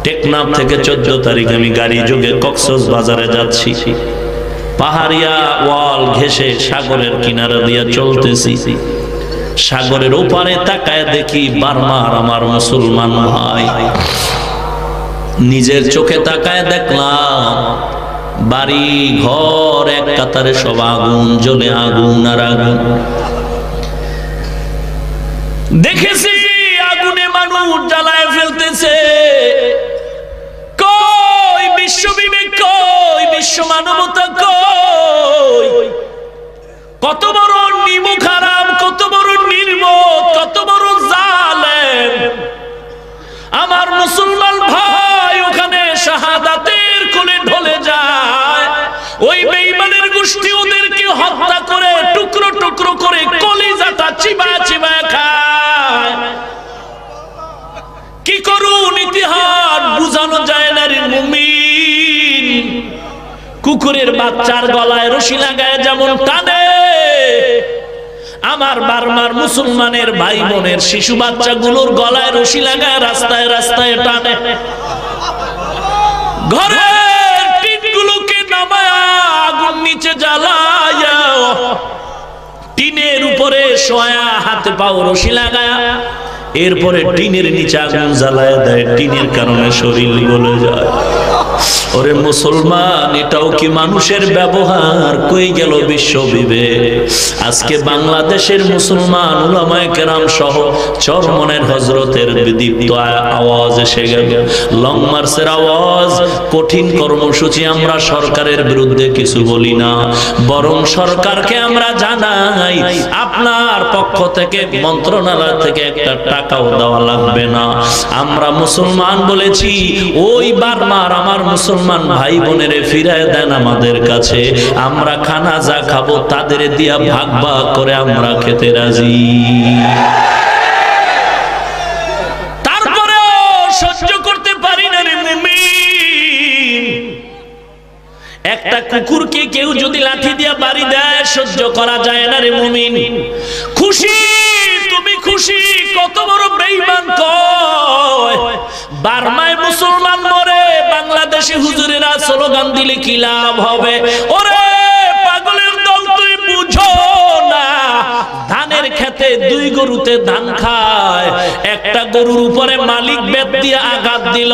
টেকনাফ থেকে 14 তারিখ আমি গাড়ি যোগে কক্সবাজারে যাচ্ছি। পাহাড়িয়া ওয়াল ঘেঁষে সাগরের কিনারা দিয়া চলতেছি। সাগরের ওপারে তাকায় দেখি বার্মার আমার মুসলমান ভাই। নিজের চোখে তাকায় দেখলাম বাড়ি ঘর এক কাতারে সব আগুন জ্বলে, আগুন আর আগুন। দেখেছি আগুনে মানুষ জ্বালায় ফেলতেছে। কই বিশ্ব বিবেক, কই বিশ্ব মানবতা, কই? কত বড় নিমুখ হারাম, কত বড় নির্বোধ, কত বড় জালেম আমার মুসলমান ভাই ওখানে শাহাদাতের কোলে ঢলে যায়। ওই বেঈমানের গোষ্ঠী ওদেরকে হত্যা করে টুকরো টুকরো করে কলিজাটা চিবায় চিবায় খায়। কি করুন ইতিহাস বুঝানো যায় না রে মুমিন। কুকুরের বাচ্চার গলায় রশি লাগায় যেমন টানে, আমার বার্মার মুসলমানের ভাই বোনের শিশু বাচ্চাগুলোর গলায় রশি লাগায় রাস্তায় রাস্তায় টানে। ঘরের টিনগুলোকে নামায় আগুন নিচে জ্বালায়, টিনের উপরে শোয়া হাতে পাও রশি লাগায়, এরপরে টিনের নিচে আগুন জ্বালায় দেয়। টিনের কারণে শরীর গলে যায়। ওরে মুসলমান, এটাও কি মানুষের ব্যবহার? কই গেল বিশ্ব বিবেক? আজকে বাংলাদেশের মুসলমান উলামায়ে কেরাম সহ চরমনের হযরতের দীপ্ত আওয়াজ এসে গেল, লং মার্চের আওয়াজ। কঠিন কর্মসূচি আমরা সরকারের বিরুদ্ধে কিছু বলি না, বরং সরকারকে আমরা জানাই আপনার পক্ষ থেকে মন্ত্রণালয় থেকে একটা টাকাও দেওয়া লাগবে না। আমরা মুসলমান বলেছি, ওই বার্মার আমার মুসলমান ভাই বোনেরে ফিরায় দেন আমাদের কাছে। আমরা খানা যা খাবো তাদের দিয়া ভাগ ভাগ করে আমরা খেতে রাজি। তারপরে সহ্য করতে পারি না রে মুমিন। একটা কুকুরকে কেউ যদি লাঠি দিয়া বাড়ি দেয় সহ্য করা যায় না রে মুমিন। খুশি তুমি খুশি, কত বড় বেঈমান কয় বার্মায় মুসলমান মরে, বাংলাদেশে হুজুরেরা স্লোগান দিলে কি লাভ হবে? ওরে পাগলের দল, তুই বুঝো না ধানের খেতে দুই গরুতে ধান খায়। একটা গরুর উপরে মালিক বেত দিয়ে আঘাত দিল,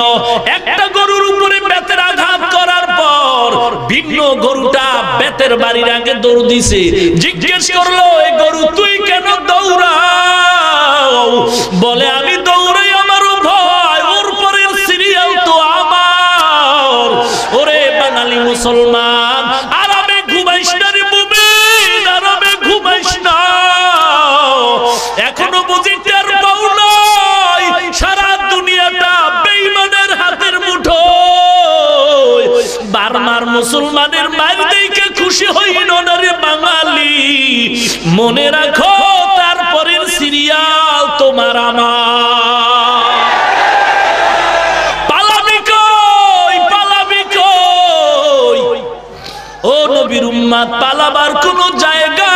একটা গরুর উপরে বেতের আঘাত করার পর ভিন্ন গরুটা বেতের বাড়ির আগে দৌড় দিছে। জিজ্ঞেস করলো, এই গরু তুই কেন দৌড়াও? বলে আমি দৌড়াই আমার ভয়, ওর পরের সিরিয়াল তো আমার। ওরে বাঙালি মুসলমান, আরামে ঘুমাইস না রে মুমিন, আরামে ঘুমাইস না। এখনো বুঝি টের পাও নাই সারা দুনিয়াটা বেঈমানের হাতের মুঠোয়। বার্মার মুসলমানের মার দেখে খুশি হইল না রে বাঙালি। মনে রাখো তারপরের সিরিয়াল তোমার আমার। পালাবি কই, পালাবি কই? ও নবীর উম্মত, পালাবার কোনো জায়গা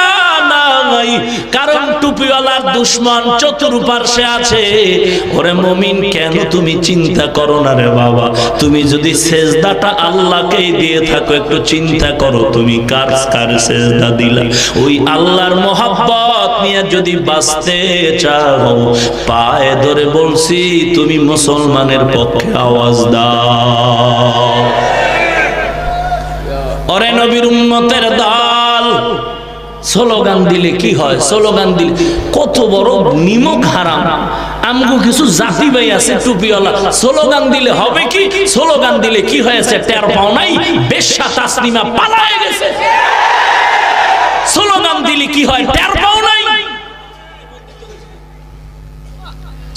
নাই, কারণ টুপিওয়ালার দুশমন চতুর্পার্শ্বে আছে। ওরে মুমিন, কেন তুমি চিন্তা করো না রে বাবা? তুমি যদি সেজদাটা আল্লাহকেই দিয়ে থাকো, একটু চিন্তা করো তুমি কার কার সেজদা দিলা। ওই আল্লাহর মহব্বত নিয়ে যদি বাঁচতে চাও, পায়ে ধরে বলছি তুমি মুসলমানের পক্ষে আওয়াজ দাও। ওরে নবীর উম্মতের দল, স্লোগান দিলে কি হয়? স্লোগান দিলে কত বড় নিমক হারাম। আমগো কিছু জাতি ভাই আছে টুপিওয়ালা, স্লোগান দিলে হবে কি? স্লোগান দিলে কি হয়েছে টের পাও নাই? বেশ্যা তাসলিমা পালায়ে গেছে। স্লোগান দিলে কি হয় টের পাও নাই?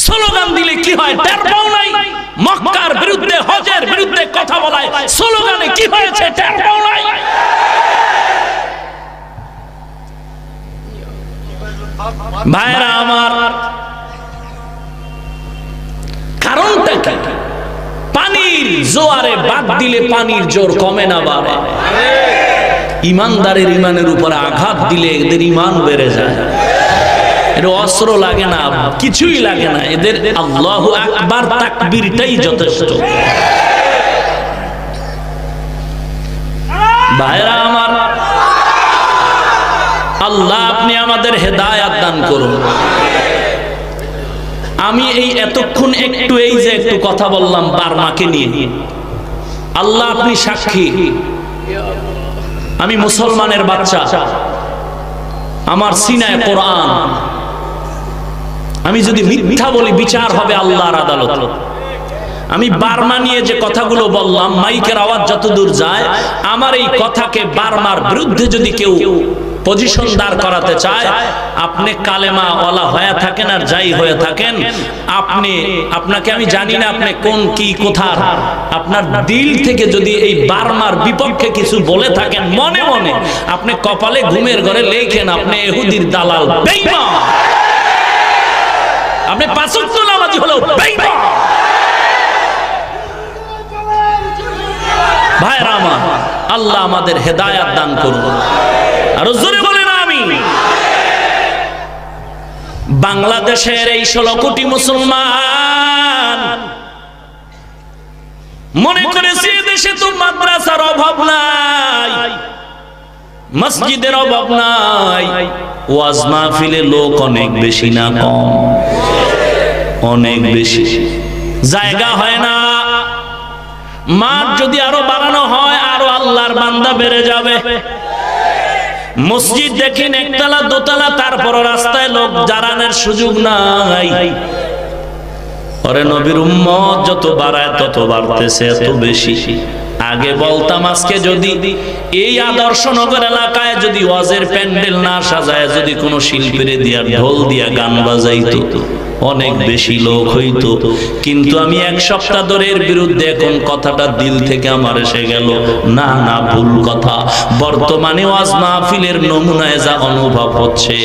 স্লোগান দিলে কি হয় টের পাও নাই? মক্কার বিরুদ্ধে, হজের বিরুদ্ধে কথা বলায় স্লোগানে কি হয়েছে টের পাও নাই? ভাইরা আমার, কারণটা কি? পানির জোয়ারে বাদ দিলে পানির জোর কমে না বাড়ে। ইমানদারের ইমানের উপরে আঘাত দিলে এদের ইমান বেড়ে যায়। এর অস্ত্র লাগে না, কিছুই লাগে না, এদের আল্লাহু আকবার তাকবীরটাই যথেষ্ট। ভাইরা আমার, আল্লাহ আপনি আমাদের হেদায়েত দান করুন। আমি এই এতক্ষণ একটু এই যে একটু কথা বললাম বার্মাকে নিয়ে, আল্লাহ আপনি সাক্ষী, আমি মুসলমানের বাচ্চা, আমার সিনায় কোরআন, আমি যদি মিথ্যা বলি বিচার হবে আল্লাহর আদালত। আমি বার্মা নিয়ে যে কথাগুলো বললাম, মাইকের আওয়াজ যতদূর যায়, আমার এই কথাকে বার্মার বিরুদ্ধে যদি কেউ পজিশন দাঁড় করাতে চায়, আপনি কালেমা ওয়ালা হয়ে থাকেন আর যাই হয়ে থাকেন, আপনাকে আমি জানি না আপনি কোন কি কোথার, আপনার দিল থেকে যদি এই বার্মার বিপক্ষে কিছু বলে থাকেন মনে মনে, আপনি কপালে ঘুমের ঘরে লেখেন আপনি ইহুদির দালাল, বেঈমান, আপনি পাঁচ ওয়াক্ত নামাজি হলেও বেঈমান। ভাইরা আমার, আল্লাহ আমাদের হেদায়েত দান করুন। আর জোরে বলেন আমিন। বাংলাদেশের এই 16 কোটি মুসলমান মনে করেছে দেশে তো মাদ্রাসার অভাব নাই, মসজিদের অভাব নাই, ওয়াজ মাহফিলে লোক অনেক বেশি না কম? অনেক বেশি। জায়গা হয় না, মাঠ যদি আরো বাড়ানো হয় আরো আল্লাহর বান্দা বেড়ে যাবে। মসজিদ দেখেন একতলা দোতলা, তারপর রাস্তায় লোক দাঁড়ানোর সুযোগ নাই। ওরে নবীর উম্মত যত বাড়ায় তত বাড়তেছে এত বেশি। আগে বলতাম আজকে যদি এই আদর্শনগর এলাকায় যদি ওয়াজের প্যান্ডেল না সাজায়, যদি কোনো শিল্পীর দিয়া ঢোল দিয়া গান বাজাইতো, অনেক বেশি লোক হইতো। কিন্তু আমি এক সপ্তাহ ধরে এর বিরুদ্ধে, এখন কথাটা দিল থেকে আমার এসে গেল, না না ভুল কথা। বর্তমানে ওয়াজ মাহফিলের নমুনায় যা অনুভব হচ্ছে,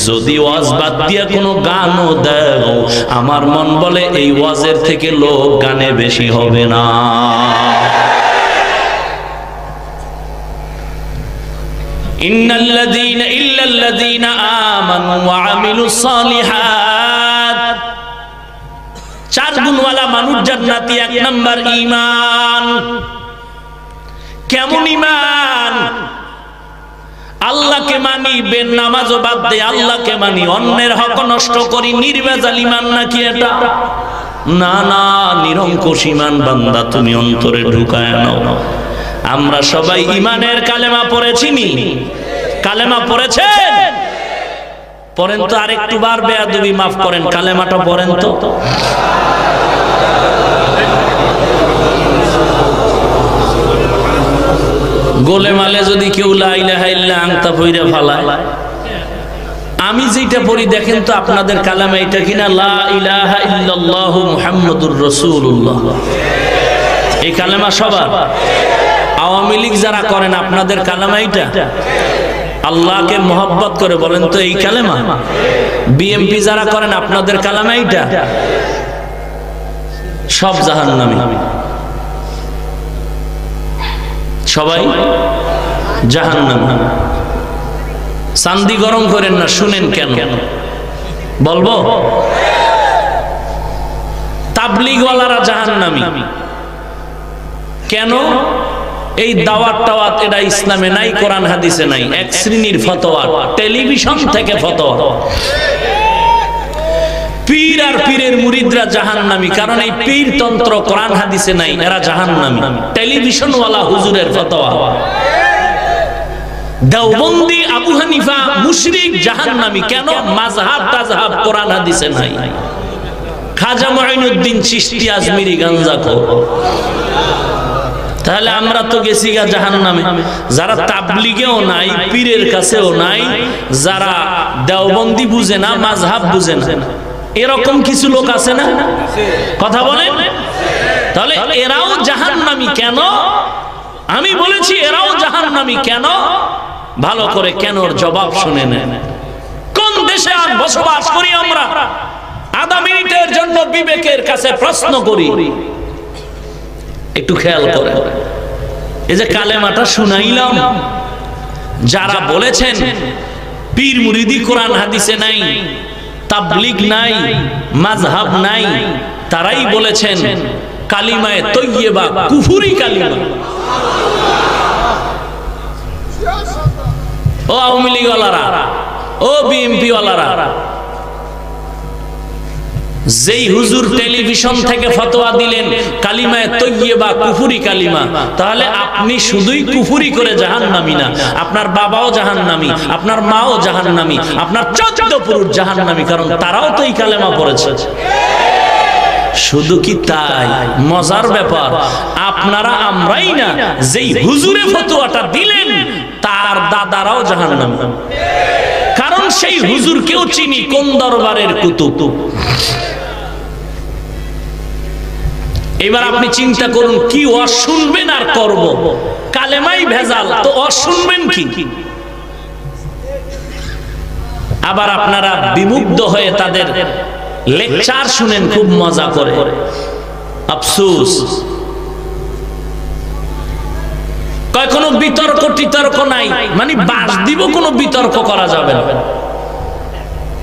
যদি ওয়াজ বাদ দিয়া কোনো গানও দাও, আমার মন বলে এই ওয়াজের থেকে লোক গানে বেশি হবে না। ইল্লাল্লাযীনা আমানু ওয়া আমিলুস সালিহাত, 4 গুণওয়ালা মানুষ জান্নাতি। 1 নাম্বার ঈমান। কেমন ঈমান? আল্লাহকে মানি, বেনামাজও বাদ দেই, আল্লাহকে মানি, অন্যের হক নষ্ট করি, নির্ভেজাল ঈমান নাকি এটা? না না, নিরঙ্কুশ ঈমান বান্দা তুমি অন্তরে ঢুকায় নাও। আমরা সবাই ঈমানের কালেমা পড়েছি নি? কালেমা পড়েছেন? পড়েন তো, আরেকটু বার বেয়াদবি মাফ করেন, কালেমাটা পড়েন তো। গোলে মালে যদি কেউ লা ইলাহা ইল্লা আনতা পইরা ফালায়, আমি যেটা পড়ি দেখেন তো আপনাদের কালেমা এটা কিনা? লা ইলাহা ইল্লাল্লাহু মুহাম্মাদুর রাসূলুল্লাহ। এই কালেমা সবার? আওয়ামী লীগ যারা করেন আপনাদের কালেমা এইটা? আল্লাহকে মোহাব্বত করে বলেন তো এই কালেমা? বিএমপি যারা করেন আপনাদের কালেমা এইটা? সব জাহান্নামী, সবাই জাহান্নামী। চান্দি গরম করেন না, শুনেন কেন বলবো। তাবলীগওয়ালারা জাহান্নামী কেন? এই দাওয়াত টাওয়াত এটা ইসলামে নাই, কোরআন হাদিসে নাই, এক শ্রেণীর ফতোয়া, টেলিভিশন থেকে ফতোয়া। পীর আর পীরের মুরিদরা জাহান্নামী, কারণ এই পীর তন্ত্র কোরআন হাদিসে নাই, এরা জাহান্নামী। টেলিভিশন ওয়ালা হুজুরের ফতোয়া। দেওবন্দি আবু হানিফা মুশরিক, জাহান্নামী কেন? মাযহাব তাযহাব কোরআন হাদিসে নাই। খাজা মুঈনুদ্দিন চিশতি আজমিরি গাঞ্জাখোর। তাহলে আমরা তো গেছি গা জাহান্নামে। যারা তাবলীগেও নাই, পীরের কাছেও নাই, যারা দেওবন্দি বুঝে না, মাযহাব বুঝে না, এরকম কিছু লোক আছে না? কথা বলেন। তাহলে এরাও জাহান্নামী কেন? আমি বলেছি এরাও জাহান্নামী কেন? ভালো করে কেনর জবাব শুনে নেন। কোন দেশে আজ বসবাস করি আমরা? আধা মিনিটের জন্য বিবেকের কাছে প্রশ্ন করি, একটু খেয়াল করে। এই যে কালেমাটা শুনাইলাম, যারা বলেছেন পীর মুরিদি কোরআন হাদিসে নাই, তাবলীগ নাই, মাযহাব নাই, তারাই বলেছেন কালিমায়ে তৈয়্যিবা কুফরি কালিমা। ও আওয়ামী লীগ ওয়ালারা, ও বিএনপি ওয়ালারা, যেই হুজুর টেলিভিশন থেকে ফতোয়া দিলেন কালিমায়ে তৈয়্যিবা কুফরি কালিমা, তাহলে আপনি শুধুই কুফরি করে জাহান্নামী না, আপনার বাবাও জাহান্নামী, আপনার মাও জাহান্নামী, আপনার 14 পুরুষ জাহান্নামী, কারণ তারাও তো এই কালেমা পড়েছে। শুধু কি তাই? মজার ব্যাপার, আপনারা আমরাই না, যেই হুজুরে ফতোয়াটা দিলেন তার দাদারাও জাহান্নামী, কারণ সেই হুজুরকেও চিনি কোন দরবারের কুতুব। এবার আপনি চিন্তা করুন, কি ওয়াজ শুনবেন আর করব? কালেমাই ভেজাল, তো ওয়াজ শুনবেন কি? আবার আপনারা বিমুগ্ধ হয়ে তাদের লেকচার শুনেন খুব মজা করে। আফসোস, কয় কোনো বিতর্ক টিতর্ক নাই, মানে বাস দিব, কোনো বিতর্ক করা যাবে না।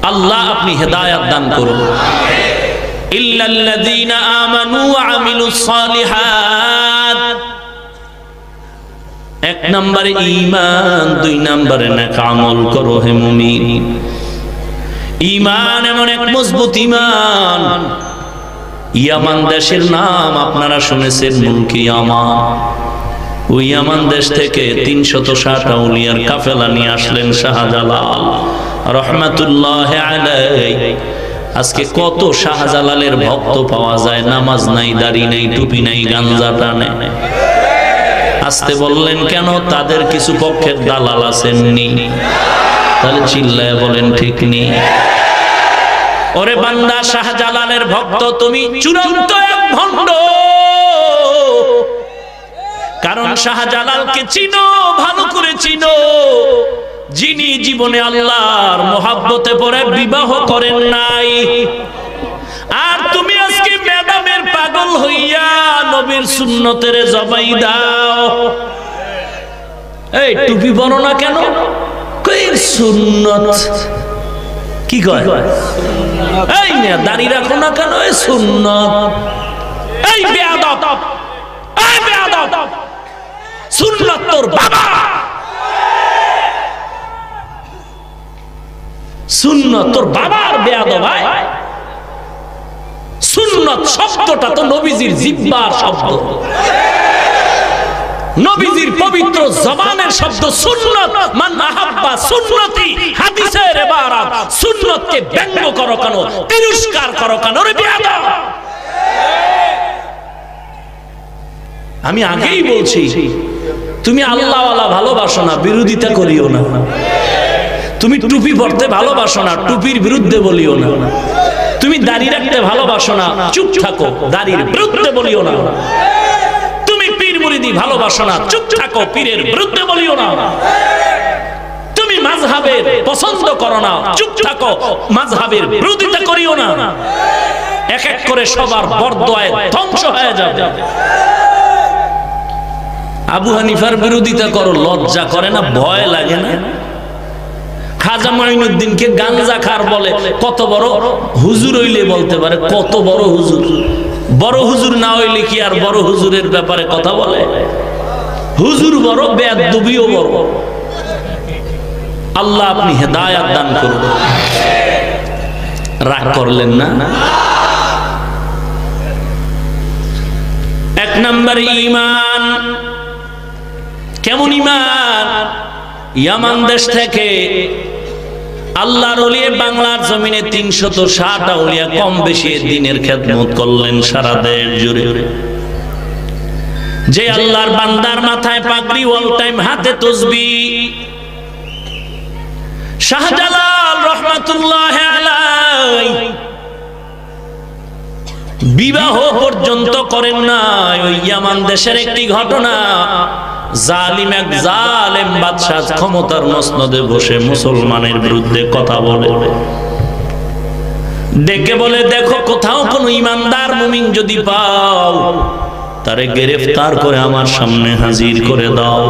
আল্লাহ আপনি হেদায়েত দান করুন। ইল্লাল্লাযীনা আমানু ওয়া আমিলুস সালিহাত, এক নম্বরে ঈমান, দুই নম্বরে নেক আমল করো হে মুমিন। ঈমান এমন এক মজবুত ঈমান, ইয়ামান দেশের নাম আপনারা শুনেছেন মুলকি ইয়ামান। ওই ইয়ামান দেশ থেকে 360 আউলিয়ার কাফেলা নিয়ে আসলেন শাহজালাল রহমাতুল্লাহ আলাইহি। আজকে কত শাহজালালের ভক্ত পাওয়া যায়, নামাজ নাই, দাড়ি নাই, টুপি নাই, গাঞ্জা টানে। আসতে বললেন কেন? তাদের কিছু পক্ষের দালাল আছেননি। তাহলে চিল্লায় বলেন ঠিক নেই? ওরে বান্দা, শাহজালালের ভক্ত তুমি চূড়ান্ত এক ভণ্ড। কারণ শাহজালালকে চিনো, ভালো করে চিনো, যিনি জীবনে আল্লাহর মোহাব্বতে পড়ে বিবাহ করেন নাই। আর তুমি আজকে ম্যাডামের পাগল হইয়া নবীর সুন্নতের জবাই দাও। এই টুপি পরো না কেন? কই সুন্নত। কি কয়? এই না দাড়ি রাখো না কেন? এই সুন্নত। এই বেয়াদব, এই বেয়াদব, সুন্নত তোর বাবা। সুন্নত তোর বাবার বেয়াদব। সুন্নত শব্দটা তো নবীজির জিহ্বার শব্দ, নবীজির পবিত্র জবানের শব্দ সুন্নত। মান আহাব্বা সুন্নতি, হাদিসের ইবারত। সুন্নতকে ব্যঙ্গ করো কেন, তিরস্কার করো কেন রে বেয়াদব? আমি আগেই বলছি, তুমি আল্লাহওয়ালা ভালোবাসো না, বিরোধিতা করিও না। তুমি টুপি পরতে ভালোবাসো না, টুপির বিরুদ্ধে বলিও না। তুমি দাড়ি রাখতে ভালোবাসো না, চুপ থাকো, দাড়ির বিরুদ্ধে বলিও না। তুমি পীর মুরিদি ভালোবাসো না, চুপ থাকো, পীরের বিরুদ্ধে বলিও না। তুমি মাযহাবের পছন্দ করো না, চুপ থাকো, মাযহাবের বিরোধিতা করিও না। এক এক করে সবার বরদোয়ায় ধ্বংস হয়ে যাবে। আবু হানিফার বিরোধিতা করো, লজ্জা করে না, ভয় লাগে না? খাজা মাইনুদ্দিনকে গাঞ্জা খার বলে, কত বড় হুজুর হইলে বলতে পারে, কত বড় হুজুর। বড় হুজুর না হইলে কি আর বড় হুজুরের ব্যাপারে কথা বলে? হুজুর বড়, বেয়াদবিও বড়। আল্লাহ আপনি হেদায়েত দান করুন। রাগ করলেন না? এক নম্বর ঈমান। কেমন ঈমান? ইয়ামান দেশ থেকে আল্লাহর ওলি বাংলার জমিনে 360 আউলিয়া কম বেশি দ্বীনের খেদমত করলেন সারা দেশ জুড়ে। যে আল্লাহর বান্দার মাথায় পাগড়ি, অল টাইম হাতে তাসবিহ, শাহজালাল রহমাতুল্লাহ আলাইহি বিবাহ পর্যন্ত করেন না। ওই ইয়ামান দেশের একটি ঘটনা, জালিম এক জালেম বাদশা ক্ষমতার মসনদে বসে মুসলমানের বিরুদ্ধে কথা বলে, ডেকে বলে, দেখো কোথাও কোনো ইমানদার মুমিন যদি পাও, তারে গ্রেফতার করে আমার সামনে হাজির করে দাও।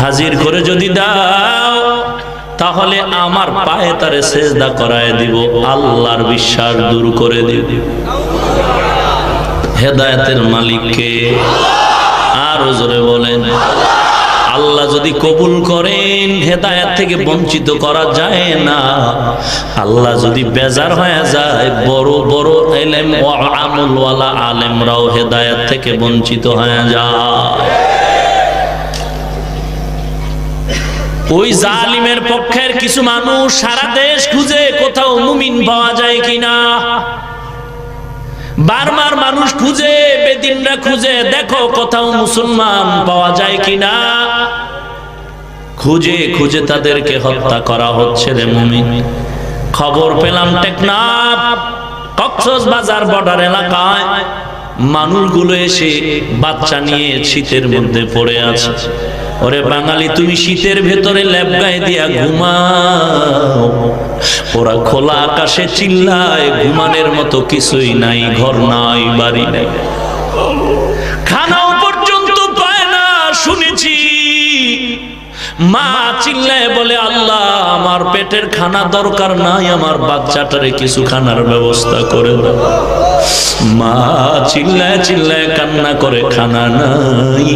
হাজির করে যদি দাও, তাহলে আমার পায়ে তারে সেজদা করায় দিব, আল্লাহর বিশ্বাস দূর করে দিব। হেদায়েতের মালিক কে? আর জোরে বলেন। আল্লাহ যদি কবুল করেন হেদায়েত থেকে বঞ্চিত করা যায় না। আল্লাহ যদি বেজার হয়ে যায় বড় বড় ইলম ও আমল ওয়ালা আলেমরাও হেদায়েত থেকে বঞ্চিত হয়ে যায়। ওই জালিমের পক্ষের কিছু মানুষ সারা দেশ খুঁজে কোথাও মুমিন পাওয়া যায় কিনা, বারবার মানুষ খুঁজে, বেদিনরা খুঁজে, দেখো কোথাও মুসলমান পাওয়া যায় কিনা। খুঁজে খুঁজে তাদেরকে হত্যা করা হচ্ছে রে মুমিন। খবর পেলাম টেকনাফ কক্সবাজার বর্ডার এলাকায় মানুষগুলো এসে বাচ্চা নিয়ে শীতের মধ্যে পড়ে আছে। ওরে বাঙালি, তুমি শীতের ভেতরে ল্যাপ গায়ে দিয়া ঘুমাও, ওরা খোলা আকাশে চিল্লায়, ঘুমানোর মতো কিছুই নাই, ঘর নাই, বাড়ি নাই, খানাও পর্যন্ত পায় না। শুনেছি মা চিল্লায় বলে, আল্লাহ আমার পেটের খানা দরকার নাই, আমার বাচ্চাটারে কিছু খানার ব্যবস্থা করে দাও। মা চিল্লায় চিল্লায় কান্না করে, খানা নাই।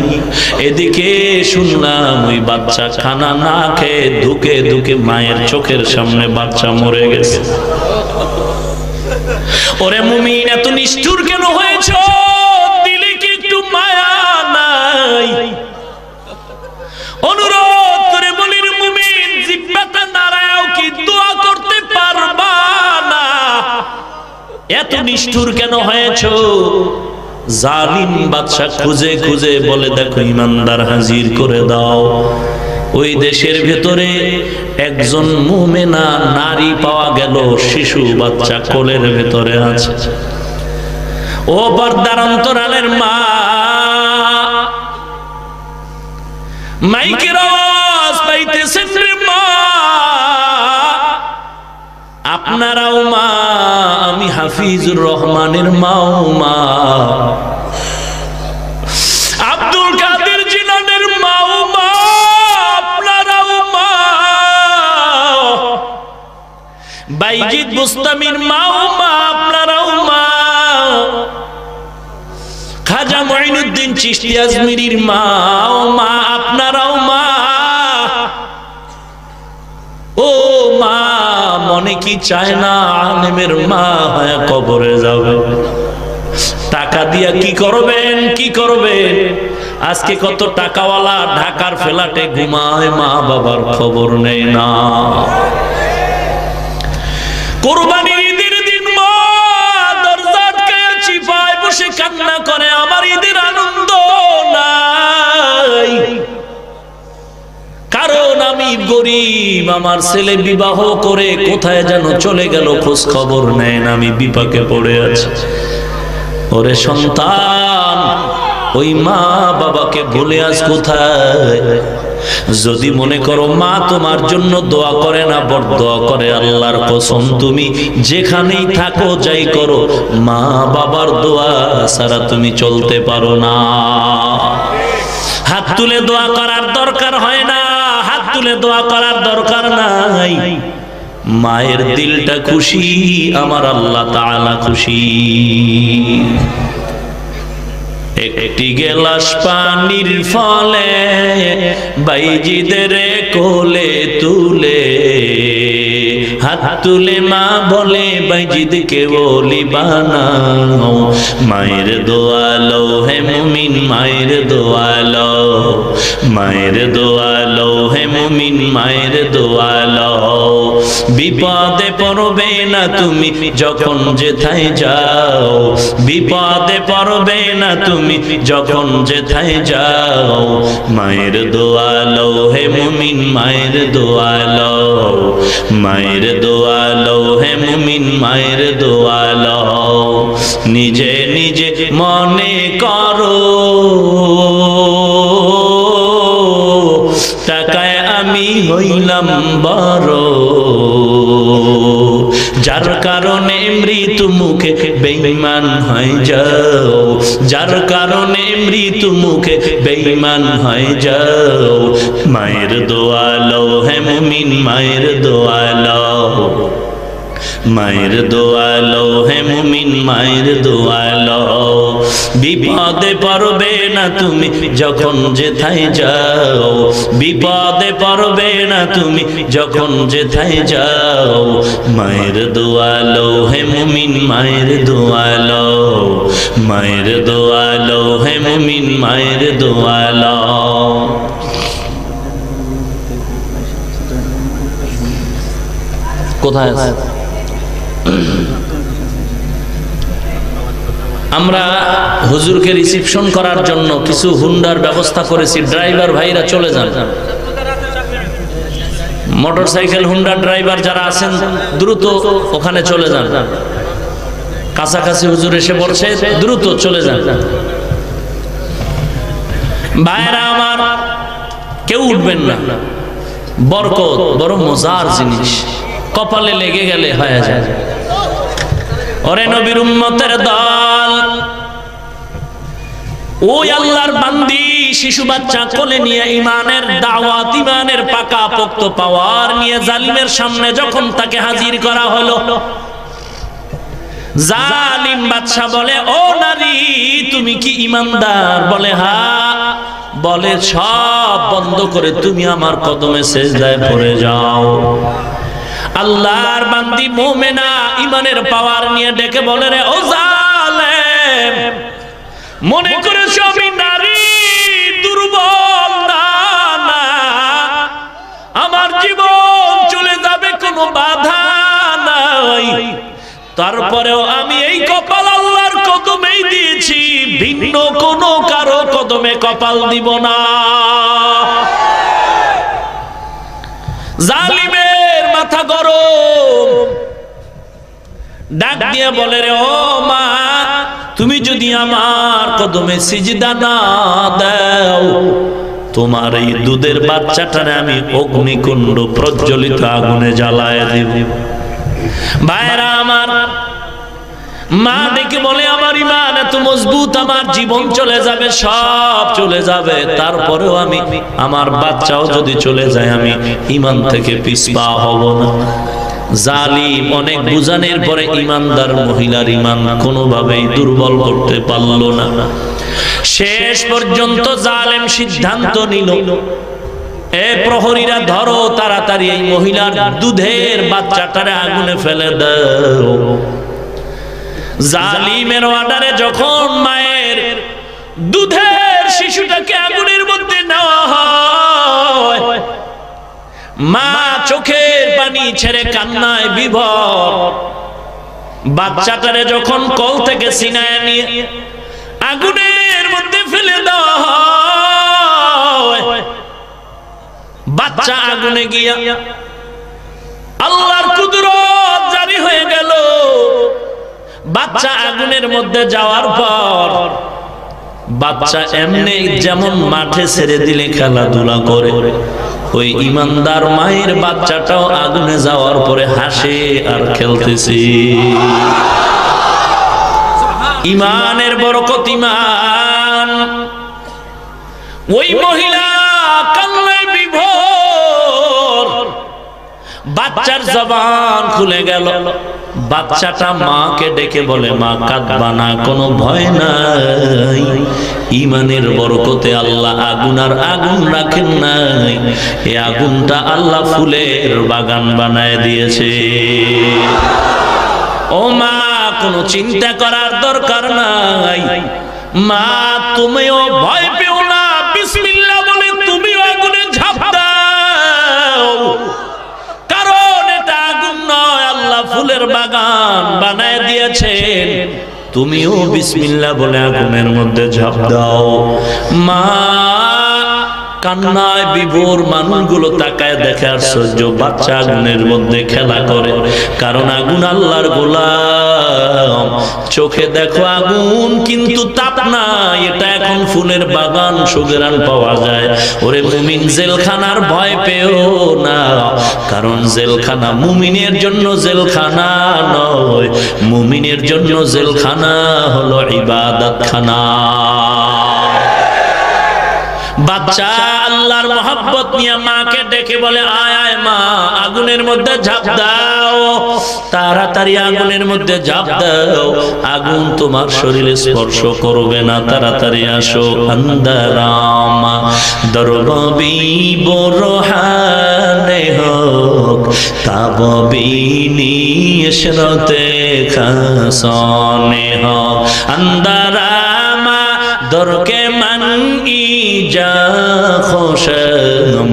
এদিকে শুনলাম ওই বাচ্চা খানা না খেয়ে ধুকে ধুকে মায়ের চোখের সামনে বাচ্চা মরে গেছে। ওরে মুমিন, এত নিষ্ঠুর কেন হয়েছ? দিলে কি একটু মায়া নাই? অনুরোধ করে বলি মুমিন, জিহ্বাটা নাড়াও কি দোয়া করতে পারবা না? এত নিষ্ঠুর কেন হয়েছ? জালিম বাদশা খুঁজে খুঁজে বলে, দেখো ইমানদার হাজির করে দাও। ওই দেশের ভেতরে একজন মুমিনা নারী পাওয়া গেল, শিশু বাচ্চা কোলের ভেতরে আছে। ও পর্দার অন্তরালের মা, মাইকের আওয়াজ পাইতেছেন রে মা, আপনারাও মা, আমি হাফিজুর রহমানের মাও মা, আব্দুল কাদের জিলানের মাও মা, আপনারাও মা, বাইজিদ বুস্তামির মাও মা, আপনারাও মা, খাজা মঈনুদ্দিন চিশতি আজমিরির মাও মা, আপনারাও মা। ও মা, মনে কি চায় না আলেমের মা হয়ে কবরে যাবে? টাকা দিয়া কি করবেন, কি করবেন? আজকে কত টাকাওয়ালা ঢাকার ফ্ল্যাটে ঘুমায়, মা বাবার খবর নেই না। কুরবানির ঈদের দিন মা দরজা আটকায় চিপায় বসে কান্না করে, আমার ঈদের আনন্দ নাই, কারণ আমি গরিব, আমার ছেলে বিবাহ করে কোথায় যেন চলে গেল, খোঁজ খবর নেন, আমি বিপাকে পড়ে আছি। ওরে সন্তান, ওই মা বাবাকে ভুলে আজ কোথায়? যদি মনে করো মা তোমার জন্য দোয়া করে না, বড় দোয়া করে, আল্লাহর কসম তুমি যেখানেই থাকো যাই করো, মা বাবার দোয়া ছাড়া তুমি চলতে পারো না। হাত তুলে দোয়া করার দরকার হয় না, হাত তুলে দোয়া করার দরকার নাই। মায়ের দিলটা খুশি, আমার আল্লাহ তাআলা খুশি। একটি গেলাস পানির ফলে বাইজিদের কোলে তুলে, হাত তুলে মা বলে বাইজিদকে ওলি বানাও। মায়ের দোয়া লও হে মুমিন, মায়ের দোয়া লও, মায়ের দোয়া লও হে মুমিন, মায়ের দোয়া লও। বিপদে পড়বে না তুমি যখন যেথায় যাও, বিপদে পড়বে না তুমি যখন যেথায় যাও। মায়ের দোয়া লও হে মুমিন, মায়ের দোয়া লও, মায়ের দোয়া লও হে মুমিন, মায়ের দোয়া লও। নিজে নিজে মনে করো টাকায় আমি হইলাম বড়, যার কারণে মৃত্যু মুখে বেঈমান হয়ে যাও, যার কারণে মৃত্যু মুখে বেঈমান হয়ে যাও। মায়ের দোয়া লও হে মুমিন, মায়ের দোয়া লও, মায়ের দোয়া লও হে মুমিন, মায়ের দোয়া লও। বিপদে পড়বে না তুমি যখন যেথায় যাও, বিপদে পড়বে না তুমি যখন যেথায় যাও। মায়ের দোয়া লও হে মুমিন, মায়ের দোয়া লও, মায়ের দোয়া লও হে মুমিন, মায়ের দোয়া লও। কোথায় আছে? আমরা হুজুরকে রিসিপশন করার জন্য কিছু হুন্ডার ব্যবস্থা করেছি, ড্রাইভার ভাইরা চলে যান। মোটরসাইকেল হুন্ডার ড্রাইভার যারা আছেন দ্রুত ওখানে চলে যান, কাছাকাছি হুজুর এসে পড়ছে, দ্রুত চলে যান। ভাইরা আমার, কেউ উঠবেন না, বরকত বড় মজার জিনিস, কপালে লেগে গেলে হয়ে যায়। ওরে নবীর উম্মতের দল, ওই আল্লাহর বান্দি শিশু বাচ্চা কোলে নিয়ে ইমানের দাওয়াত, ইমানের পাকা পোক্ত পাওয়ার নিয়ে জালিমের সামনে যখন তাকে হাজির করা হলো, জালিম বাদশা বলে, ও নারী তুমি কি ইমানদার? বলে হ্যাঁ। বলে সব বন্ধ করে তুমি আমার কদমে সেজদায় পড়ে যাও। আল্লাহর বান্দি মুমিনা ইমানের পাওয়ার নিয়ে ডেকে বলে, রে ও জালেম, মনে করেছো আমি নারী দুর্বল? না, আমার জীবন চলে যাবে কোনো বাধা নাই, তারপরেও আমি এই কপাল আল্লাহর কদমেই দিয়েছি, ভিন্ন কোনো কারো কদমে কপাল দিব না। জালিমের মাথা গরম, ডাক দিয়ে বলে, রে ও মা, তুমি যদি আমার কদমে সিজদা না দাও, তোমার এই দুধের বাচ্চাটারে আমি অগ্নিকুণ্ড প্রজ্বলিত আগুনে জ্বালায় দেব। ভাইরা আমার, মা ডেকে বলে, আমার ইমান এত মজবুত, আমার জীবন চলে যাবে, সব চলে যাবে, তারপরেও আমি, আমার বাচ্চাও যদি চলে যায়, আমি ইমান থেকে পিছপা হব না। জালিম অনেক বুঝানোর পরে ইমানদার মহিলার ইমান কোনোভাবেই দুর্বল করতে পারল না। শেষ পর্যন্ত জালেম সিদ্ধান্ত নিল, এ প্রহরীরা ধরো তাড়াতাড়ি এই মহিলার দুধের বাচ্চাটারে আগুনে ফেলে দাও। জালিমের অর্ডারে যখন মায়ের দুধের শিশুটাকে আগুনের মধ্যে নেওয়া হয়, মা চোখের পানি ছেড়ে কান্নায় বিভোর। বাচ্চাটারে যখন কোল থেকে ছিনায় নিয়ে আগুনের মধ্যে ফেলে দেওয়া হয়, বাচ্চা আগুনে গিয়া আল্লাহর কুদরত জারি হয়ে গেল। বাচ্চা আগুনের মধ্যে যাওয়ার পর বাচ্চা এমনি যেমন মাঠে ছেড়ে দিলে খেলাধুলা করে, ওই ইমানদার মায়ের বাচ্চাটাও আগুনে যাওয়ার পরে হাসে আর খেলতেছে। ইমানের বরকত, ইমান। ওই মহিলা কান্নায় বিভোর, বাচ্চার জবান খুলে গেল। বাচ্চাটা মাকে ডেকে বলে, মা কাঁদবা না, কোনো ভয় নাই, ইমানের বরকতে আল্লাহ আগুন আর আগুন রাখেন নাই, এই আগুনটা আল্লাহ ফুলের বাগান বানায় দিয়েছে। ও মা, কোনো চিন্তা করার দরকার নাই, মা তুমিও ভয় পেও না, বিসমিল্লাহ বলে তুমিও আগুনে ঝাঁপ দাও, কারণ এটা আগুন নয়, আল্লাহ ফুলের বাগান বানায় দিয়েছেন। তুমিও বিসমিল্লাহ বলে আগুনের মধ্যে ঝাঁপ দাও। মা কান্নায় বিভোর মানুষগুলো তাকায় দেখে আশ্চর্য, বাচ্চা আগুনের মধ্যে খেলা করে। কারণ আগুন আল্লাহর গোলাম। চোখে দেখো আগুন, কিন্তু তাপ নাই। এটা এখন ফুলের বাগান, সুগরান পাওয়া যায়। ওরে মুমিন, জেলখানার ভয় পেও না, কারণ জেলখানা মুমিনের জন্য জেলখানা নয়, মুমিনের জন্য জেলখানা হলো ইবাদতখানা। বাচ্চা আল্লাহর মহব্বত নিয়ে মাকে ডেকে বলে, আয় আয় মা, আগুনের মধ্যে ঝাঁপ দাও, তাড়াতাড়ি আগুনের মধ্যে ঝাঁপ দাও, আগুন তোমার শরীরে স্পর্শ করবে না, তাড়াতাড়ি আসো। আন্দারাম দরবি বরহানে হোক তাববিনি ইশরতে খাসনে হোক। আন্দারামা দরকে মান ইজা খুশম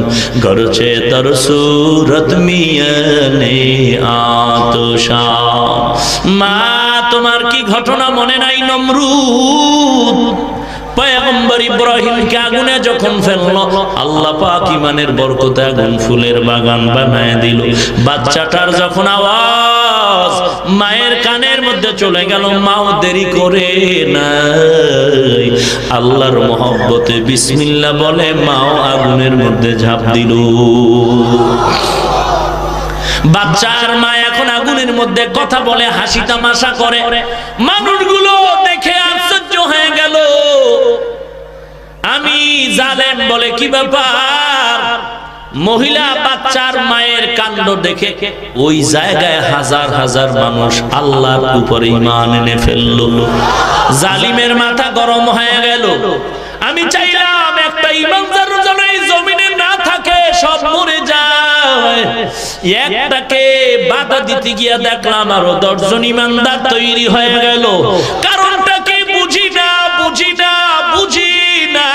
গরচে তর সুরত মিয়ানে আতশা। মা, তোমার কি ঘটনা মনে নাই? নমরুদ পয়গম্বর ইব্রাহিমকে আগুনে যখন ফেললো, আল্লাহ পাক ঈমানের বরকতে আগুন ফুলের বাগান বানায় দিল। বাচ্চাটার যখন আওয়াজ মায়ের কানের মধ্যে চলে গেল, মাও দেরি করে নাই, আল্লাহর মহব্বতে বিসমিল্লাহ বলে মাও আগুনের মধ্যে ঝাঁপ দিল। বাচ্চার মা এখন আগুনের মধ্যে কথা বলে, হাসি তামাশা করে। মানুষগুলো দেখে আশ্চর্য হয়ে গেল। আমি জালেম বলে, কি ব্যাপার? মহিলা বাচ্চার মায়ের কাণ্ড দেখে ওই জায়গায় হাজার হাজার মানুষ আল্লাহর উপরে ঈমান এনে ফেলল। জালিমের মাথা গরম হয়ে গেল। আমি চাইলাম একটা ঈমানদার যেন এই জমিনে না থাকে, সব মরে যায়। একটাকে বাধা দিতে গিয়া দেখলাম আরো 10 জন ঈমানদার তৈরি হয়ে গেল। কারণটা কি বুঝি না, বুঝি না, বুঝি না।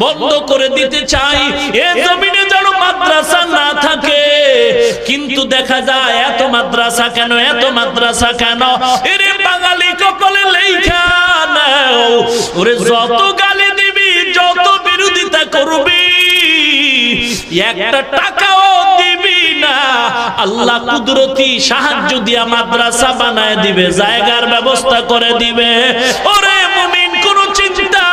বন্ধ করে দিতে চাই এই জমিনে যেন মাদ্রাসা না থাকে, কিন্তু দেখা যায় এত মাদ্রাসা কেন, এত মাদ্রাসা কেন? এরে বাঙালি কপালে লেখা নাও, ওরে যত গালি দিবি, যত বিরোধিতা করবি, একটা টাকাও দিবি না, আল্লাহ কুদরতি সাহায্য দিয়া মাদ্রাসা বানায় দিবে, জায়গার ব্যবস্থা করে দিবে। ওরে মুমিন, কোনো চিন্তা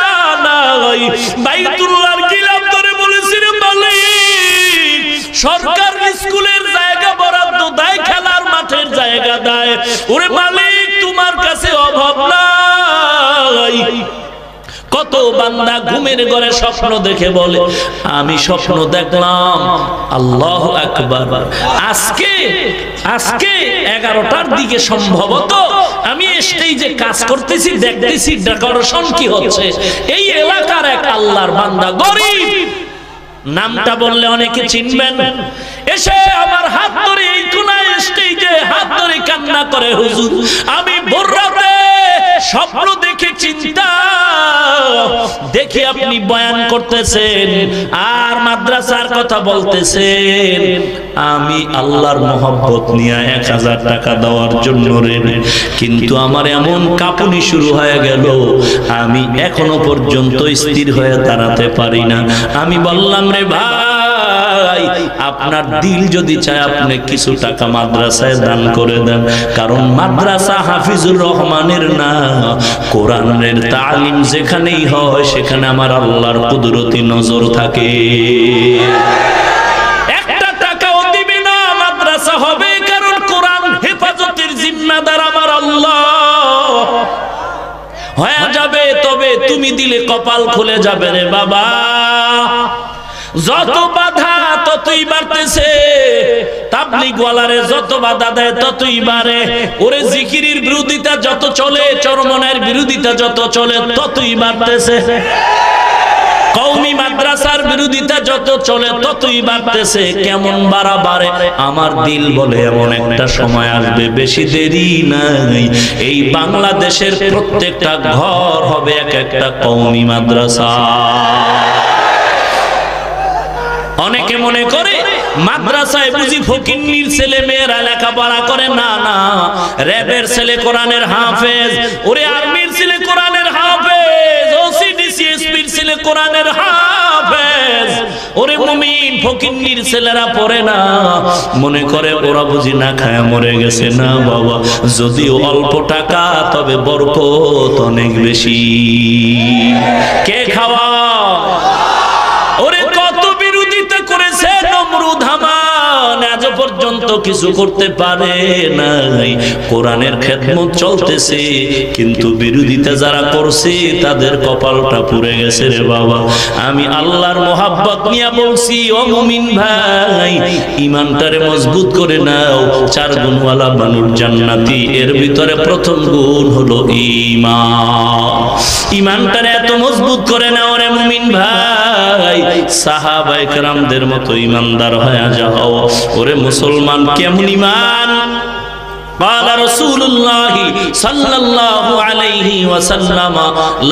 নাই। বাইতুল্লাহর গিলাফ ধরে বলেছিল, মালিক সরকার স্কুলের জায়গা বরাদ্দ দেয়, খেলার মাঠের জায়গা দেয়। ওরে মালিক, তোমার কাছে অভাব নাই। কত বান্দা ঘুমের ঘরে স্বপ্ন দেখে বলে, আমি স্বপ্ন দেখলাম। আল্লাহু আকবার। আজকে 11টার দিকে সম্ভবত আমি স্টেজে কাজ করতেছি, দেখতেছি ডেকোরেশন কি হচ্ছে। এই এলাকার এক আল্লাহর বান্দা, গরিব, নামটা বললে অনেকে চিনবেন, এসে আমার হাত ধরে এই কোনায় স্টেজে হাত ধরে কান্না করে, হুজুর আমি ভোর রাতে স্বপ্ন দেখে চিন্তা দেখি আপনি বয়ান করতেছেন আর মাদ্রাসার কথা বলতেছেন, আমি আল্লাহর মহব্বত নিয়ে 1000 টাকা দেওয়ার জন্য রেডি, কিন্তু আমার এমন কাঁপুনি শুরু হয়ে গেল, আমি এখনো পর্যন্ত স্থির হয়ে দাঁড়াতে পারি না। আমি বললাম, রে ভাই, আপনার দিল যদি চায় আপনি কিছু টাকা মাদ্রাসায় দান করে দেন, কারণ মাদ্রাসা হাফিজুর রহমানের না, কোরআনের তালিম যেখানেই হয় সেখানে আমার আল্লাহর কুদরতি নজর থাকে। একটা টাকাও দিবে না, মাদ্রাসা হবে, কারণ কোরআন হেফাজতের জিম্মাদার আমার আল্লাহ। হয়ে যাবে, তবে তুমি দিলে কপাল খুলে যাবে রে বাবা। যত বাধা ততই বাড়তেছে, তাবলীগ ওয়ালারে যত বাধা দেয় ততই বাড়ে। ওরে জিকিরের বিরোধিতা যত চলে, চরমনের বিরোধিতা যত চলে ততই বাড়তেছে। কওমি মাদ্রাসার বিরোধিতা যত চলে ততই বাড়তেছে। কেমন বাড়ে? আমার দিল বলে এমন একটা সময় আসবে, বেশি দেরি নাই, এই বাংলাদেশের প্রত্যেকটা ঘর হবে এক একটা কওমি মাদ্রাসা। অনেকে মনে করে মাদ্রাসায় বুঝি ফকিন্নির ছেলে মেয়েরা লেখাপড়া করে, না না, র্যাবের ছেলে কোরআনের হাফেজ, ওরে আর্মির ছেলে কোরআনের হাফেজ, ওসিডিসি এসপির ছেলে কোরআনের হাফেজ। ওরে মুমিন, ফকিন্নির ছেলেরা পড়ে না, মনে করে ওরা বুঝি না খায় মরে গেছে। না বাবা, যদিও অল্প টাকা তবে বরকত অনেক বেশি। কে খাওয়া? ওরে কত বিরোধিতা করেছে নমরুদ হামান, আজ পর্যন্ত কিছু করতে পারে নাই। কোরআনের খেদমত চলতেছে, কিন্তু বিরোধিতা যারা করছে তাদের কপালটা পুড়ে গেছে রে বাবা। আমি আল্লাহর মোহাব্বত নিয়ে বলছি, ও মুমিন ভাই, ইমানটারে মজবুত করে নাও। 4 গুণওয়ালা মানুষ জান্নাতি, এর ভিতরে প্রথম গুণ হলো ঈমান। ঈমানটারে এত মজবুত করে নাও রে মুমিন ভাই, সাহাবায়ে কেরামদের মতো ঈমানদার হয়ে যাও। ওরে মুসলমান, কেমন ঈমান? قال رسول الله صلى الله عليه وسلم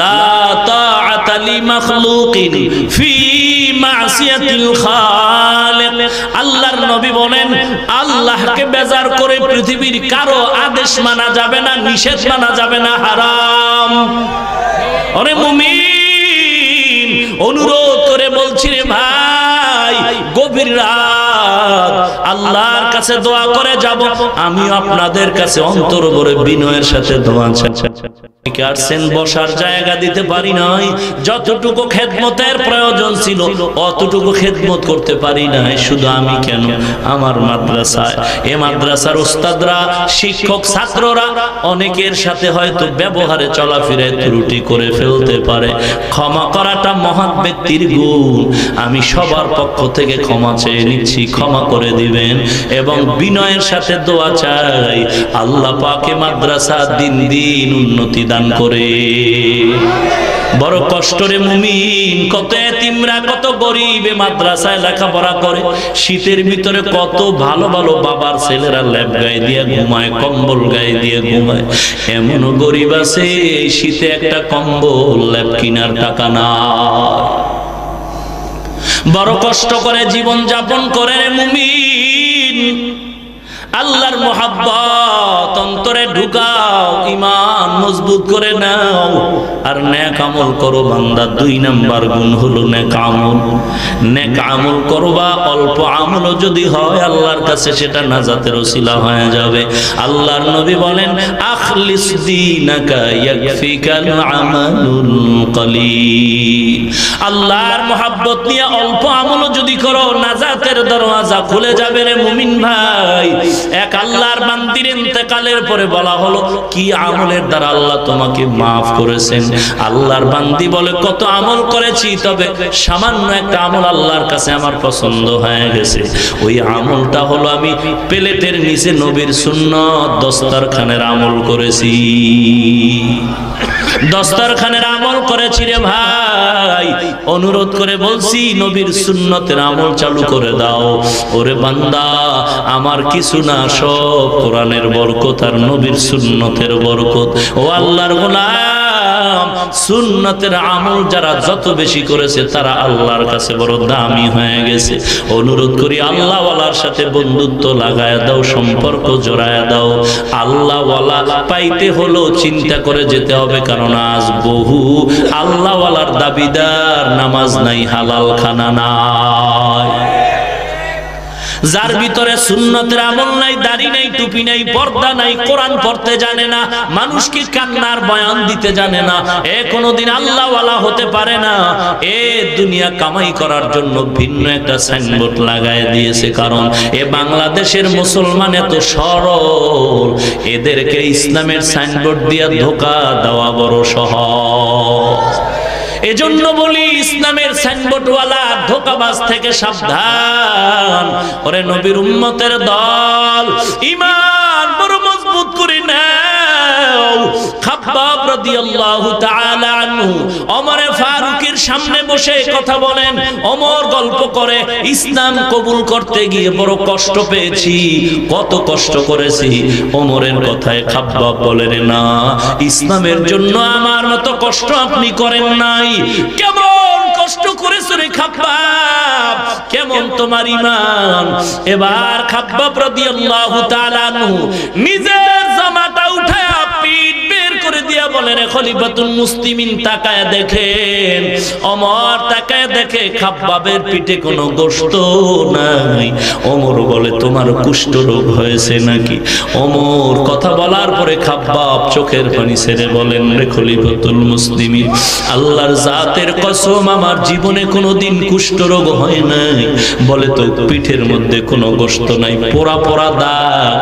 لا طاعة لمخلوق في معصية الخالق। আল্লাহর নবী বলেন, আল্লাহকে বেজার করে পৃথিবীর কারো আদেশ মানা যাবে না, নিষেধ মানা যাবে না, হারাম। ওরে মুমিন, অনুরোধ করে বলছি রে ভাই, গভীর রাত আল্লাহর কাছে দোয়া করে যাব। আমি আপনাদের কাছে অন্তর ভরে বিনয়ের সাথে দোয়া চাই। আসছেন, বসার জায়গা দিতে পারি নাই, যতটুকু খেদমতের প্রয়োজন ছিল অতটুকু খেদমত করতে পারি নাই। শুধু আমি কেন, আমার মাদ্রাসায়, এ মাদ্রাসার উস্তাদরা, শিক্ষক, ছাত্ররা অনেকের সাথে হয়তো ব্যবহারে চলাফেরায় ত্রুটি করে ফেলতে পারে। ক্ষমা করাটা মহান ব্যক্তির গুণ। আমি সবার পক্ষ থেকে ক্ষমা চেয়ে নিচ্ছি, ক্ষমা করে দিবেন। এবং বিনয়ের সাথে দোয়া চাই, আল্লাহ পাকে মাদ্রাসা দিন দিন উন্নতি দান করে। বড় কষ্ট রে মুমিন, কত এতিমরা, কত গরিবে মাদ্রাসায় লেখাপড়া করে। শীতের ভিতরে কত ভালো ভালো বাবার ছেলেরা ল্যাপ গায়ে দিয়ে ঘুমায়, কম্বল গায়ে দিয়ে ঘুমায়। এমনও গরিব আছে শীতে একটা কম্বল ল্যাপ কিনার টাকা না। বড় কষ্ট করে জীবন যাপন করে মুমিন। আল্লাহর মোহাব্বত অন্তরে ঢুকাও, ঈমান মজবুত করে নাও, আর নেক আমল করো বান্দা। 2 নাম্বার গুণ হলো নেক আমল। নেক আমল করবা, অল্প আমলও যদি হয় আল্লাহর কাছে সেটা নাজাতের ওসিলা হয়ে যাবে। আল্লাহর নবী বলেন, আখলিস দীনাকা ইয়াকফিকাল আমালুল কলিল। আল্লাহর মোহাব্বত নিয়ে অল্প আমলও যদি করো, নাজাতের দরওয়াজা খুলে যাবে রে মুমিন ভাই। এক আল্লাহর বান্দির ইন্তেকালের পরে বলা হলো, কি আমলের দ্বারা আল্লাহ তোমাকে মাফ করেছেন? আল্লাহর বান্দি বলে, কত আমল করেছি, তবে সামান্য একটা আমল আল্লাহর কাছে আমার পছন্দ হয়ে গেছে। ওই আমলটা হলো আমি প্লেটের নিচে নবীর সুন্নাত দস্তরখানের আমল করেছি। দস্তরখানের আমল করেছি রে ভাই। অনুরোধ করে বলছি, নবীর সুন্নতের আমল চালু করে দাও। ওরে বান্দা, আমার কিছু না, সব কোরআনের বরকত আর নবীর সুন্নতের বরকত। ও আল্লাহর গোলাম, সুন্নতের আমল যারা যত বেশি করেছে তারা আল্লাহর কাছে বড় দামি হয়ে গেছে। অনুরোধ করি, আল্লাহ ওয়ালার সাথে বন্ধুত্ব লাগায় দাও, সম্পর্ক জড়ায় দাও। আল্লাহ ওয়ালা পাইতে হলো চিন্তা করে যেতে হবে, কারণ আজ বহু আল্লাহ ওয়ালার দাবিদার, নামাজ নাই, হালাল খানা নাই। যার ভিতরে সুন্নতের আমল নাই, দাড়ি নাই, টুপি নাই, পর্দা নাই, কোরআন পড়তে জানে না, মানুষকে কান্নার বয়ান দিতে জানে না, এ কোনোদিন আল্লাহ ওয়ালা হতে পারে না। এ দুনিয়া কামাই করার জন্য ভিন্ন একটা সাইনবোর্ড লাগায় দিয়েছে। কারণ এ বাংলাদেশের মুসলমান এত সরল, এদেরকে ইসলামের সাইনবোর্ড দিয়ে ধোঁকা দেওয়া বড় সহজ। এজন্য বলি, ইসলামের সাইনবোর্ডওয়ালা ধোঁকাবাজ থেকে সাবধান। ওরে নবীর উম্মতের দল, ঈমান বড় মজবুত করে নাও। খাব্বাব রাদিয়াল্লাহু তাআলা আনহু ওমর ফারুকের সামনে বসে কথা বলেন। ওমর গল্প করে, ইসলাম কবুল করতে গিয়ে বড় কষ্ট পেয়েছি, কত কষ্ট করেছি। ওমরের কথায় খাব্বাব বলেন, না, ইসলামের জন্য আমার মতো কষ্ট আপনি করেন নাই। কেমন কষ্ট করেছ রে খাব্বাব, কেমন তোমার ঈমান। এবার খাব্বাব রাদিয়াল্লাহু তাআলা আনহু নিজের জামাটা উঠায়া পিঠ বের করে দিয়া বলেন, খলিফাতুল মুসলিমিন তাকায় দেখেন, ওমর তাকায় দেখে খাব্বাবের পিঠে কোনো গোশত নাই। ওমর বলে, তোমার কুষ্ঠ রোগ হয়েছে নাকি? ওমর কথা বলার পরে খাব্বাব চোখের পানি ছেড়ে বলেন, রে খলিফাতুল মুসলিমিন, আল্লাহর জাতের কসম আমার জীবনে কোনোদিন কুষ্ঠ রোগ হয় নাই। বলে, তো পিঠের মধ্যে কোনো গোশত নাই, পোড়া পোড়া দাগ।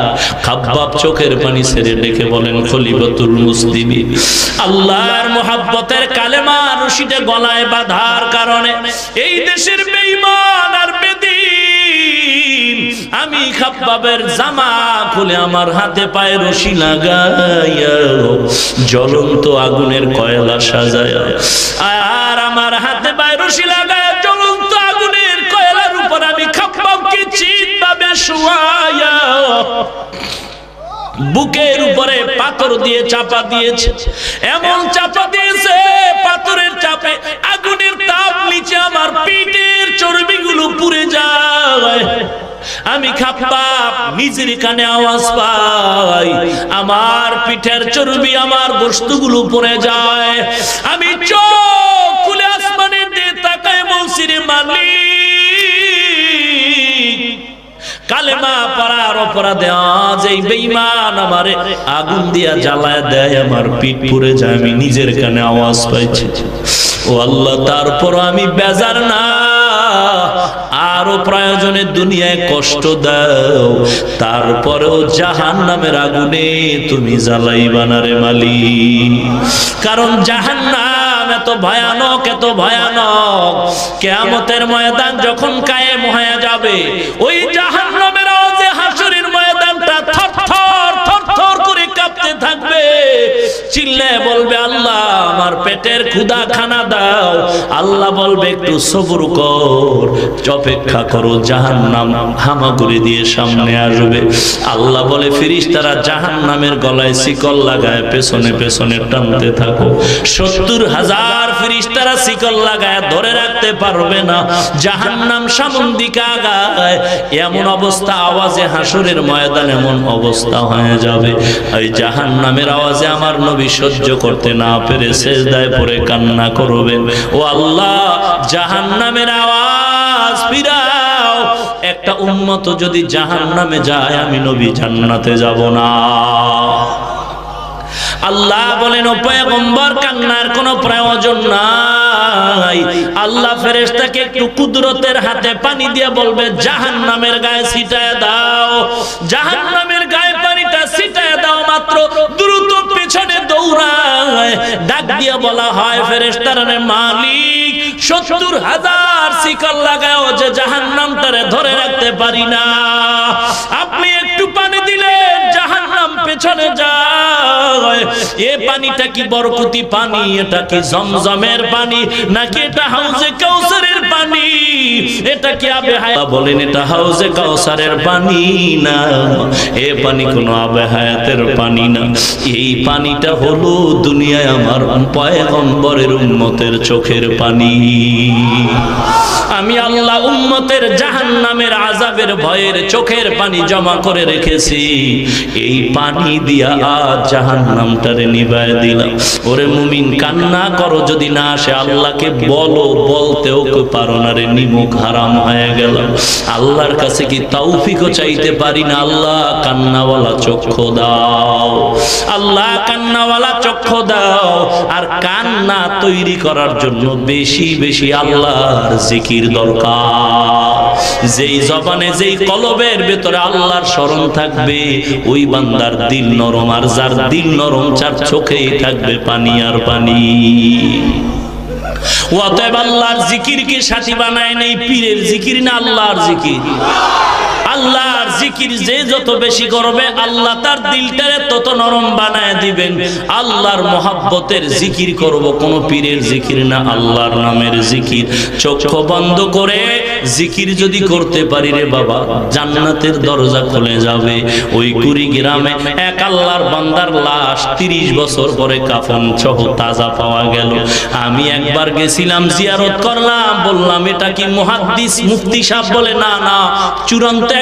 খাব্বাব চোখের পানি ছেড়ে ডেকে বলেন, খলিফাতুল মুসলিমিন, আল্লাহর মুহাব্বতের কালেমা রশিদে গলায় বাঁধার কারণে এই দেশের বেঈমান আর বেদীন আমি খাব্বাবের জামা খুলে আমার হাতে পায়ে রশি লাগাইয়া জ্বলন্ত আগুনের কয়লা সাজায়া, আর আমার হাতে পায়ে রশি লাগায়া জ্বলন্ত আগুনের কয়লার উপর আমি খাব্বাবকে চিৎভাবে শুয়াইয়া বুকের উপরে পাথর দিয়ে চাপা দিয়েছে। এমন চাপা দিয়েছে, পাথরের চাপে আগুনের তাপ নিচে আমার পিঠের চর্বিগুলো পুড়ে যায়। আমি খাব্বাব নিজের কানে আওয়াজ পাই, আমার পিঠের চর্বি আমার গোশতগুলো পুড়ে যায়। আমি চোখ খুলে আসমানের দিকে তাকায় বলছি, রে মালিক, কালেমা পড়ার অপরাধে আজ এই বেঈমান আমারে আগুন দিয়া জ্বালায় দেয়, আমার পিঠ পুড়ে যায়। আমি নিজের কানে আওয়াজ পাইছি, ও আল্লাহ, তারপর আমি বেজার না, আরো প্রয়োজনে দুনিয়ায় কষ্ট দাও, তারপরেও জাহান্নামের আগুনে তুমি জ্বালাইবা না রে মালিক। কারণ জাহান্নাম এত ভয়ানক, এত ভয়ানক, কিয়ামতের ময়দান যখন কায়েম হয়ে যাবে, ওই জাহান্নামের আওয়াজে হাসরের ময়দানটা থরথর থরথর করে কাঁপতে থাকবে। চিল্লায় বলবে, আল্লাহ আমার পেটের ক্ষুধা খানা দাও। আল্লাহ বলবে, একটু সবর কর, অপেক্ষা করো, জাহান্নাম হামাগুড়ি দিয়ে সামনে আসবে। আল্লাহ বলে, ফেরেশতারা জাহান্নামের গলায় শিকল লাগায় পেছনে পেছনে টানতে থাকো। 70,000 ফেরেশতারা শিকল লাগায় ধরে রাখতে পারবে না, জাহান্নাম সামন দিকে আগায়। এমন অবস্থা, আওয়াজে হাসরের ময়দান এমন অবস্থা হয়ে যাবে, এই জাহান্নামের আওয়াজে আমার নবী সহ্য করতে না পেরে সেজদায় পড়ে কান্না করবেন, ও আল্লাহ, জাহান্নামের আওয়াজ ফিরাও। একটা উম্মত যদি জাহান্নামে যায়, আমি নবী জান্নাতে যাব না। আল্লাহ বলেন, ও পয়গম্বর, কান্নার কোনো প্রয়োজন নাই। আল্লাহ ফেরেশতাকে একটু কুদরতের হাতে পানি দিয়ে বলবে, জাহান্নামের গায়ে ছিটায় দাও। জাহান্নামের গায়ে পানিটা ছিটায় দাও মাত্র দ্রুত পেছনে দৌড়ায়। ডাক দিয়ে বলা হয়, ফেরেশতারা, মালিক, 70,000 শিকল লাগাও যে জাহান্নামটারে ধরে রাখতে পারি না, আপনি একটু পানি দিলেন জাহান্নাম পেছনে যায়। এ পানিটা কি বরকতি পানি? এটা কি জমজমের পানি নাকি এটা হাউজে কাউসারের পানি? এটা কি আবে হায়াত? বলেন, এটা হাউজে কাউসারের পানি না, এ পানি কোনো আবে হায়াতের পানি না। এই পানিটা হলো দুনিয়ায় আমার পয়গম্বরের উম্মতের চোখের পানি। আমি আল্লাহ উম্মতের জাহান্নামের আযাবের ভয়ের চোখের পানি জমা করে রেখেছি, এই পানি দিয়া আজ জাহান্নামটারে নিভায় দিলাম। ওরে মুমিন, কান্না করো, যদি না আসে আল্লাহকে বলো, বলতেও পারো না রে, নিমুখ হারাম হয়ে গেল। আল্লাহর কাছে কি তৌফিকও চাইতে পারি না? আল্লাহ কান্নাওয়ালা চক্ষু দাও, আল্লাহ কান্নাওয়ালা চক্ষু দাও। আর কান্না তৈরি করার জন্য বেশি বেশি আল্লাহর জিকির দরকার। যেই জবানে, যেই কলবের ভেতরে আল্লাহর স্মরণ থাকবে, ওই বান্দার দিল নরম। আর যার দিল নরম, যার চোখেই থাকবে পানি আর পানি। অতএব আল্লাহর জিকিরকে সাথী বানায় নেই পীরের জিকির না, আল্লাহর জিকির। আল্লাহর জিকির যে যত বেশি করবে, আল্লাহ তার দিলটারে তত নরম বানায় দিবেন। আল্লাহর মহব্বতের জিকির করব, কোন পীরের জিকির না, আল্লাহর নামের জিকির। চক্ষু বন্ধ করে জিকির যদি করতে পারি রে বাবা, জান্নাতের দরজা খুলে যাবে। ওই কুড়িগ্রামে এক আল্লাহর বান্দার লাশ 30 বছর পরে কাফন সহ তাজা পাওয়া গেল। আমি একবার গেছিলাম, জিয়ারত করলাম, বললাম এটা কি মুহাদ্দিস মুফতি সাহেব? বলে না না, চূড়ান্ত